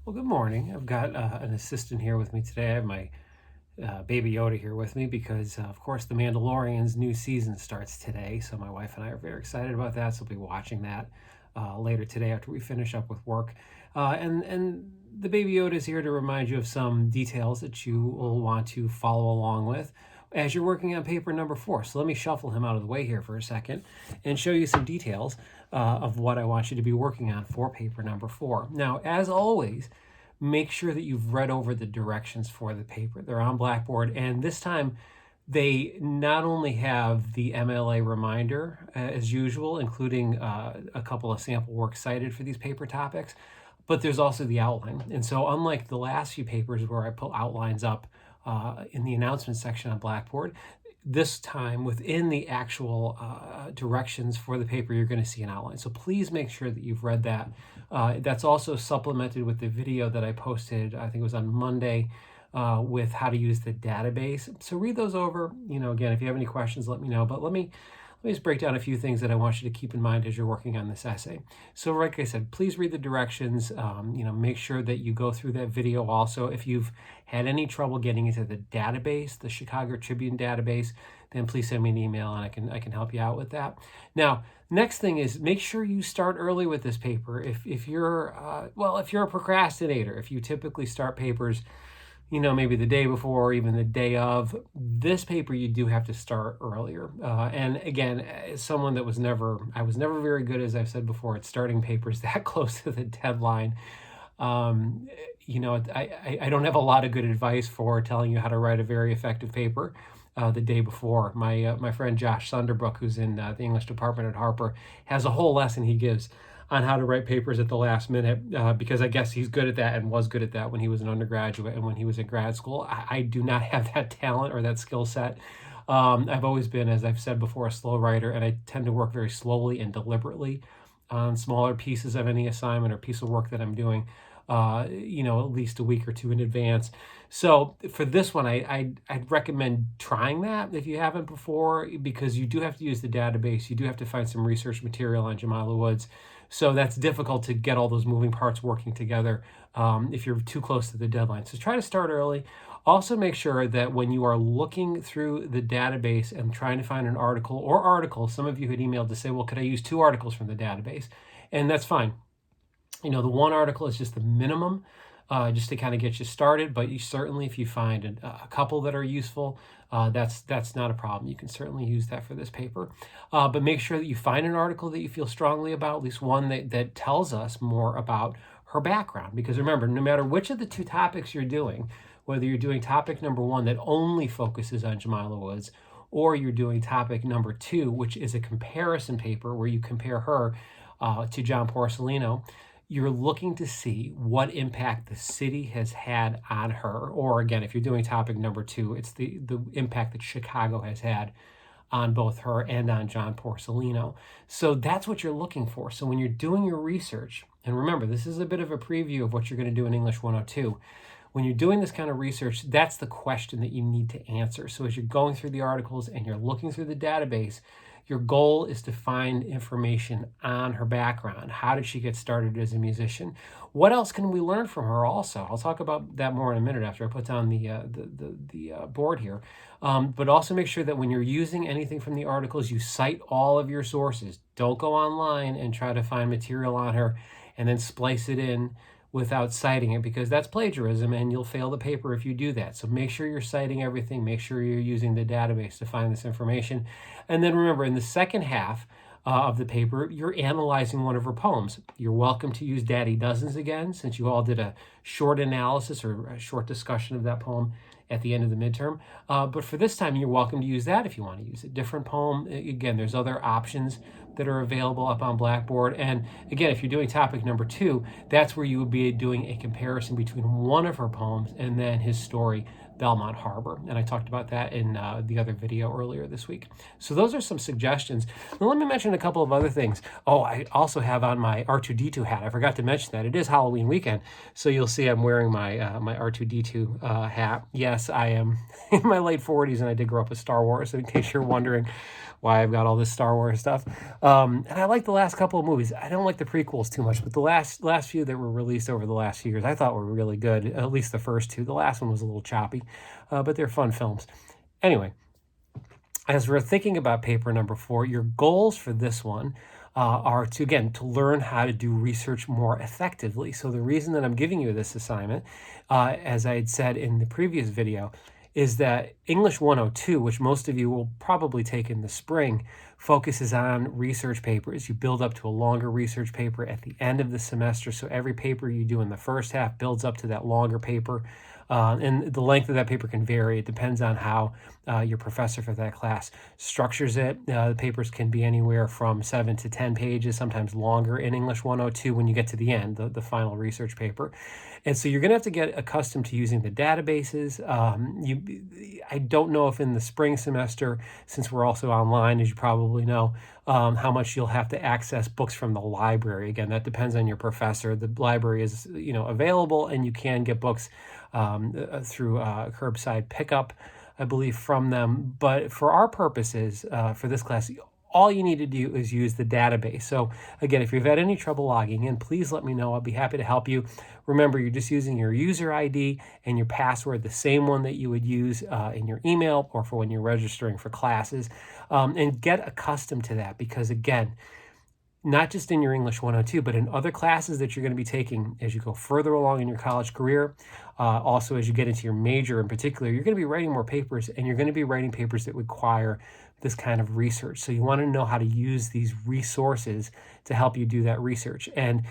Well, good morning. I've got an assistant here with me today. I have my baby Yoda here with me because, of course, The Mandalorian's new season starts today. So my wife and I are very excited about that. So we'll be watching that later today after we finish up with work. And the baby Yoda is here to remind you of some details that you will want to follow along with as you're working on paper number 4. So let me shuffle him out of the way here for a second and show you some details of what I want you to be working on for paper number 4. Now, as always, make sure that you've read over the directions for the paper. They're on Blackboard, and this time they not only have the MLA reminder as usual, including a couple of sample works cited for these paper topics, but there's also the outline. And so unlike the last few papers where I put outlines up in the announcement section on Blackboard, this time within the actual directions for the paper, you're going to see an outline. So please make sure that you've read that. That's also supplemented with the video that I posted, I think it was on Monday, with how to use the database. So read those over. Again, if you have any questions, let me know. But let me just break down a few things that I want you to keep in mind as you're working on this essay. So like I said, please read the directions. Make sure that you go through that video also. If you've had any trouble getting into the database, the Chicago Tribune database, then please send me an email and I can help you out with that. Now, next thing is make sure you start early with this paper. If you're if you're a procrastinator, if you typically start papers maybe the day before or even the day of, this paper you do have to start earlier. And again, as someone that I was never very good, as I've said before, at starting papers that close to the deadline. I don't have a lot of good advice for telling you how to write a very effective paper the day before. My friend Josh Sunderbrook, who's in the English department at Harper, has a whole lesson he gives on how to write papers at the last minute because I guess he's good at that and was good at that when he was an undergraduate and when he was in grad school. I do not have that talent or that skill set. I've always been, as I've said before, a slow writer, and I tend to work very slowly and deliberately on smaller pieces of any assignment or piece of work that I'm doing, at least a week or two in advance. So for this one, I'd recommend trying that if you haven't before, because you do have to use the database. You do have to find some research material on Jamila Woods. So that's difficult to get all those moving parts working together if you're too close to the deadline. So try to start early. Also make sure that when you are looking through the database and trying to find an article or articles, some of you had emailed to say, well, could I use 2 articles from the database? And that's fine. The 1 article is just the minimum just to kind of get you started, but you certainly, if you find a couple that are useful, that's not a problem. You can certainly use that for this paper. But make sure that you find an article that you feel strongly about, at least one that tells us more about her background. Because remember, no matter which of the 2 topics you're doing, whether you're doing topic number 1 that only focuses on Jamila Woods, or you're doing topic number 2, which is a comparison paper where you compare her to John Porcellino, you're looking to see what impact the city has had on her. Or again, if you're doing topic number 2, it's the impact that Chicago has had on both her and on John Porcellino. So that's what you're looking for. So when you're doing your research, and remember, this is a bit of a preview of what you're going to do in English 102. When you're doing this kind of research, that's the question that you need to answer. So as you're going through the articles and you're looking through the database, your goal is to find information on her background. How did she get started as a musician? What else can we learn from her also? I'll talk about that more in a minute after I put down the board here. But also make sure that when you're using anything from the articles, you cite all of your sources. Don't go online and try to find material on her and then splice it in without citing it, because that's plagiarism and you'll fail the paper if you do that. So make sure you're citing everything. Make sure you're using the database to find this information. And then remember, in the second half of the paper, you're analyzing one of her poems. You're welcome to use Daddy Dozens again, since you all did a short analysis or a short discussion of that poem at the end of the midterm. But for this time, you're welcome to use that if you want to use a different poem. Again, there's other options that are available up on Blackboard. And again, if you're doing topic number 2, that's where you would be doing a comparison between one of her poems and then his story Belmont Harbor. And I talked about that in the other video earlier this week. So those are some suggestions. Now, let me mention a couple of other things. Oh, I also have on my R2-D2 hat. I forgot to mention that. It is Halloween weekend, so you'll see I'm wearing my my R2-D2 hat. Yes, I am in my late 40s, and I did grow up with Star Wars, in case you're wondering why I've got all this Star Wars stuff. And I like the last couple of movies. I don't like the prequels too much, but the last few that were released over the last few years, I thought were really good. At least the first two. The last one was a little choppy, but they're fun films. Anyway, as we're thinking about paper number 4, your goals for this one are to, again, to learn how to do research more effectively. So the reason that I'm giving you this assignment, as I had said in the previous video, is that English 102, which most of you will probably take in the spring, focuses on research papers. You build up to a longer research paper at the end of the semester. So every paper you do in the first half builds up to that longer paper. And the length of that paper can vary. It depends on how your professor for that class structures it. The papers can be anywhere from 7 to 10 pages, sometimes longer in English 102 when you get to the end, the final research paper. And so you're going to have to get accustomed to using the databases. I don't know if in the spring semester, since we're also online, as you probably know, how much you'll have to access books from the library. Again, that depends on your professor. The library is, available, and you can get books through curbside pickup, I believe, from them. But for our purposes, for this class, all you need to do is use the database. So again, if you've had any trouble logging in, please let me know. I'll be happy to help you. Remember, you're just using your user ID and your password, the same one that you would use in your email or for when you're registering for classes. And get accustomed to that, because again, not just in your English 102, but in other classes that you're going to be taking as you go further along in your college career. Also, as you get into your major in particular, you're going to be writing more papers, and you're going to be writing papers that require this kind of research. So you want to know how to use these resources to help you do that research. And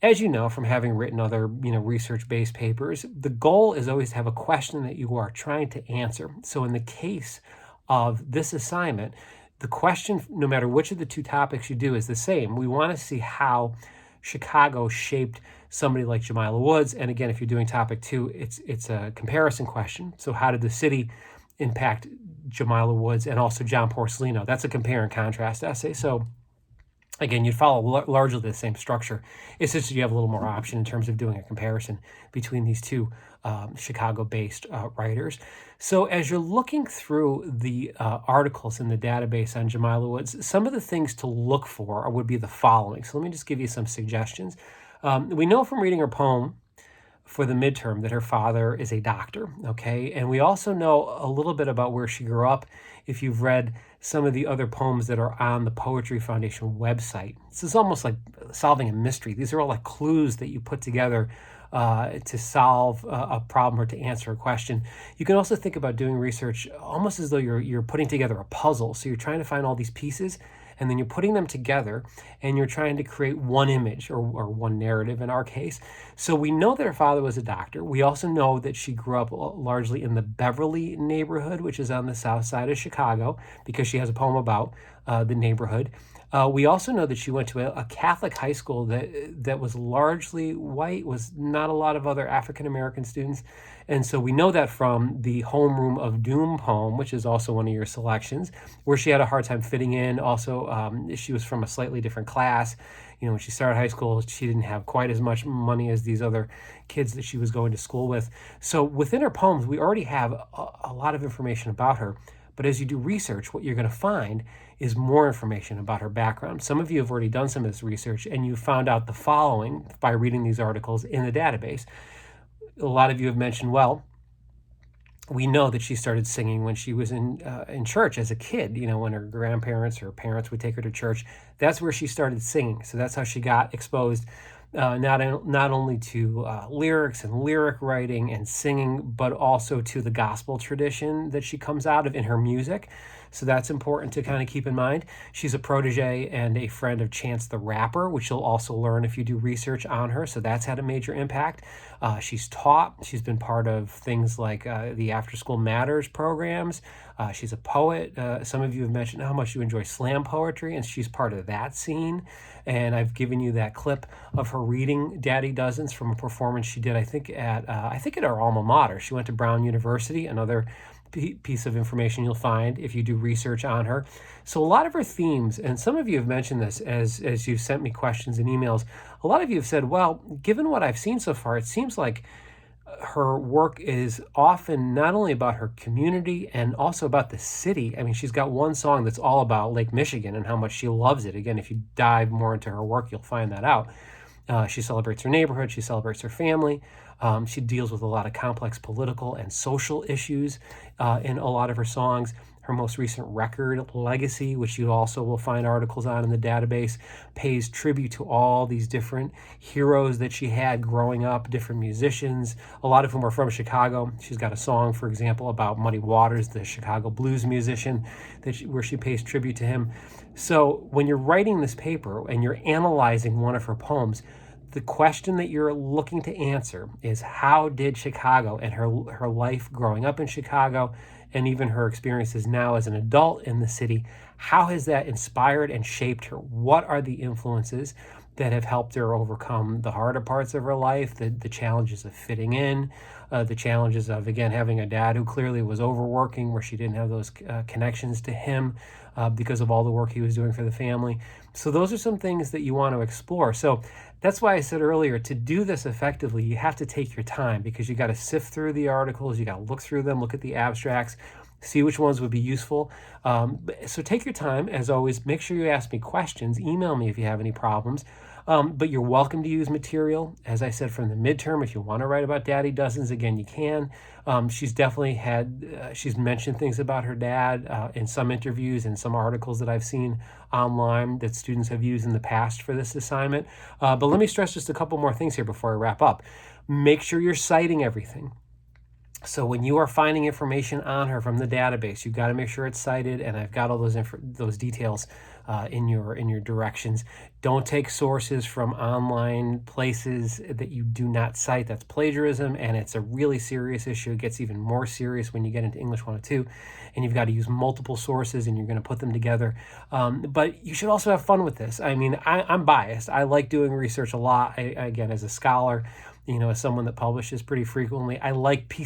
as you know from having written other research-based papers, the goal is always to have a question that you are trying to answer. So in the case of this assignment, the question, no matter which of the two topics you do, is the same. We want to see how Chicago shaped somebody like Jamila Woods. And again, if you're doing topic 2, it's a comparison question. So how did the city impact Jamila Woods and also John Porcelino? That's a compare and contrast essay. So again, you'd follow largely the same structure. It's just you have a little more option in terms of doing a comparison between these two Chicago-based writers. So as you're looking through the articles in the database on Jamila Woods, some of the things to look for would be the following. So let me just give you some suggestions. We know from reading her poem for the midterm that her father is a doctor, okay? And we also know a little bit about where she grew up if you've read some of the other poems that are on the Poetry Foundation website. This is almost like solving a mystery. These are all like clues that you put together to solve a problem or to answer a question. You can also think about doing research almost as though you're putting together a puzzle. So you're trying to find all these pieces, and then you're putting them together, and you're trying to create one image or one narrative in our case. So we know that her father was a doctor. We also know that she grew up largely in the Beverly neighborhood, which is on the south side of Chicago, because she has a poem about the neighborhood. We also know that she went to a Catholic high school that was largely white, was not a lot of other African-American students. And so we know that from the Homeroom of Doom poem, which is also one of your selections, where she had a hard time fitting in. Also, she was from a slightly different class. When she started high school, she didn't have quite as much money as these other kids that she was going to school with. So within her poems, we already have a lot of information about her. But as you do research, what you're going to find is more information about her background. Some of you have already done some of this research, and you found out the following by reading these articles in the database. A lot of you have mentioned, well, we know that she started singing when she was in church as a kid, when her grandparents or parents would take her to church. That's where she started singing. So that's how she got exposed not only to lyrics and lyric writing and singing, but also to the gospel tradition that she comes out of in her music. So that's important to kind of keep in mind. She's a protege and a friend of Chance the Rapper, which you'll also learn if you do research on her. So that's had a major impact. She's taught, she's been part of things like the After School Matters programs. She's a poet. Some of you have mentioned how much you enjoy slam poetry, and she's part of that scene. And I've given you that clip of her reading Daddy Dozens from a performance she did, I think at our alma mater. She went to Brown University, another piece of information you'll find if you do research on her. So a lot of her themes, and some of you have mentioned this as you've sent me questions and emails, a lot of you have said, well, given what I've seen so far, it seems like her work is often not only about her community and also about the city. I mean, she's got one song that's all about Lake Michigan and how much she loves it. Again, if you dive more into her work, you'll find that out. She celebrates her neighborhood. She celebrates her family. She deals with a lot of complex political and social issues in a lot of her songs. Her most recent record, Legacy, which you also will find articles on in the database, pays tribute to all these different heroes that she had growing up, different musicians, a lot of whom are from Chicago. She's got a song, for example, about Muddy Waters, the Chicago blues musician, where she pays tribute to him. So when you're writing this paper and you're analyzing one of her poems, the question that you're looking to answer is, how did Chicago and her life growing up in Chicago and even her experiences now as an adult in the city, how has that inspired and shaped her? What are the influences that have helped her overcome the harder parts of her life, the challenges of fitting in, the challenges of, again, having a dad who clearly was overworking, where she didn't have those connections to him because of all the work he was doing for the family. So those are some things that you want to explore. So that's why I said earlier, to do this effectively, you have to take your time, because you got to sift through the articles, you got to look through them, look at the abstracts, see which ones would be useful. So take your time. As always, make sure you ask me questions. Email me if you have any problems. But you're welcome to use material, as I said, from the midterm. If you want to write about Daddy Dozens, again, you can. She's definitely she's mentioned things about her dad in some interviews and some articles that I've seen online that students have used in the past for this assignment. But let me stress just a couple more things here before I wrap up. Make sure you're citing everything. So when you are finding information on her from the database, you've got to make sure it's cited, and I've got all those details in your directions. Don't take sources from online places that you do not cite. That's plagiarism, and it's a really serious issue. It gets even more serious when you get into English 102, and you've got to use multiple sources, and you're going to put them together. But you should also have fun with this. I mean, I'm biased. I like doing research a lot. Again, as a scholar, as someone that publishes pretty frequently, I like piecing